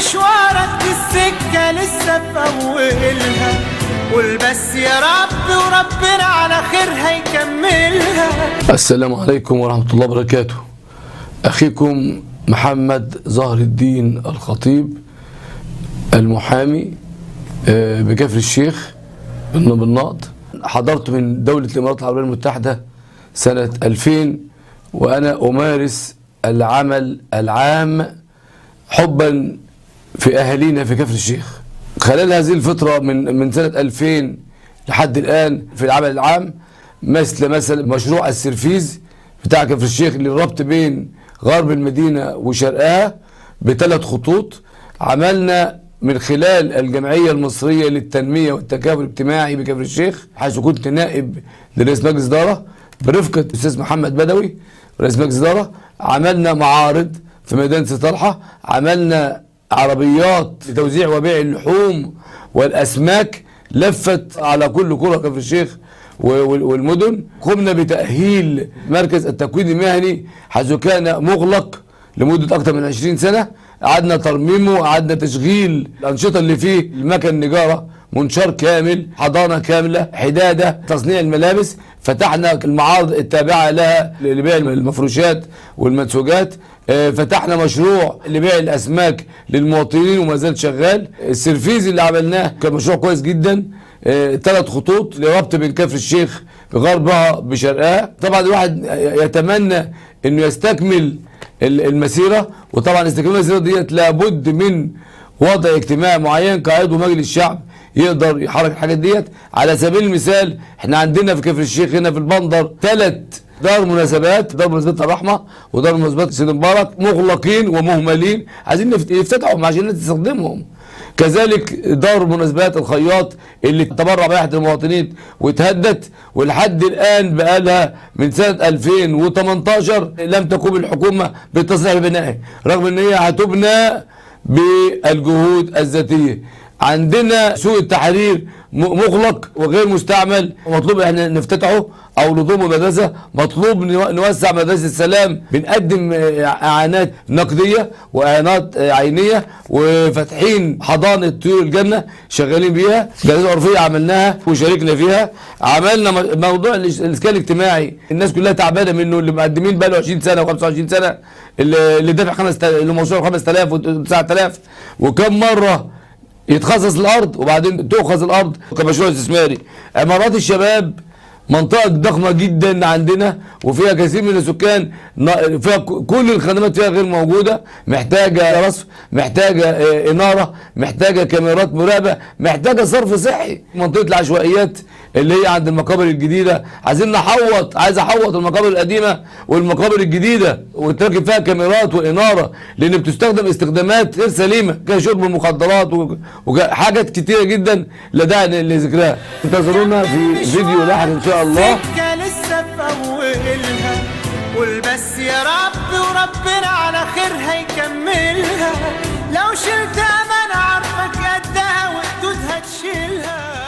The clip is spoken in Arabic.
مشوارك دي السكة لسه في أولها، قول بس يا رب وربنا على خير هيكملها. السلام عليكم ورحمة الله وبركاته. أخيكم محمد ظهر الدين الخطيب المحامي بكفر الشيخ بالنقد. حضرت من دولة الإمارات العربية المتحدة سنة 2000 وأنا أمارس العمل العام حبا في أهالينا في كفر الشيخ. خلال هذه الفترة من سنة 2000 لحد الآن في العمل العام مثل مشروع السرفيز بتاع كفر الشيخ للربط بين غرب المدينة وشرقها ب3 خطوط. عملنا من خلال الجمعية المصرية للتنمية والتكافل الاجتماعي بكفر الشيخ، حيث كنت نائب لرئيس مجلس إدارة برفقة الأستاذ محمد بدوي رئيس مجلس إدارة. عملنا معارض في ميدان سي طلحة، عملنا عربيات لتوزيع وبيع اللحوم والأسماك لفت على كل قرى كفر الشيخ والمدن. قمنا بتأهيل مركز التكوين المهني حيث كان مغلق لمدة أكثر من 20 سنة. قعدنا ترميمه، قعدنا تشغيل الأنشطة اللي فيه، المكن نجارة، منشار كامل، حضانة كاملة، حدادة، تصنيع الملابس. فتحنا المعارض التابعة لها لبيع المفروشات والمنسوجات. فتحنا مشروع لبيع الأسماك للمواطنين وما زال شغال. السرفيز اللي عملناه كان مشروع كويس جدا، 3 خطوط لربط بين كفر الشيخ بغربها بشرقها. طبعا الواحد يتمنى انه يستكمل المسيرة، وطبعا استكمال المسيرة ديت لابد من وضع اجتماع معين كعضو مجلس الشعب يقدر يحرك الحاجات ديت. على سبيل المثال احنا عندنا في كفر الشيخ هنا في البندر 3 دار مناسبات، دار مناسبات الرحمة ودار مناسبات سيد مبارك مغلقين ومهملين، عايزين يفتتحوا عشان الناس تستخدمهم. كذلك دار مناسبات الخياط اللي تبرع بها احد المواطنين واتهدت، ولحد الان بقالها من سنه 2018 لم تقوم الحكومه بالتصريح البنائي، رغم ان هي هتبنى بالجهود الذاتيه. عندنا سوق التحرير مغلق وغير مستعمل، ومطلوب احنا نفتتحه او نضمه مدرسه. مطلوب نوسع مدرسه السلام، بنقدم اعانات نقديه واعانات عينيه، وفاتحين حضانه طيور الجنه شغالين بيها. جلسات عرفيه عملناها وشاركنا فيها. عملنا موضوع الاسكان الاجتماعي، الناس كلها تعبانه منه، اللي مقدمين بقى له 20 سنه و25 سنه، اللي دافع 5000 اللي موصول 5000 و9000، وكم مره يتخصص الارض وبعدين تؤخذ الارض كمشروع استثماري. عمارات الشباب منطقه ضخمه جدا عندنا وفيها كثير من السكان، فيها كل الخدمات فيها غير موجوده، محتاجه رصف، محتاجه اناره، محتاجه كاميرات مراقبه، محتاجه صرف صحي. منطقه العشوائيات اللي هي عند المقابر الجديده عايزين عايز احوط المقابر القديمه والمقابر الجديده وتركب فيها كاميرات واناره، لان بتستخدم استخدامات غير سليمه كشرب المخدرات وحاجات كتيره جدا لا داعي لذكرها. انتظرونا في فيديو لاحق ان شاء الله. لسه في اولها، قول بس يا رب وربنا على خير هيكملها. لو شلت امانه عارفك قدها وحدودها تشيلها.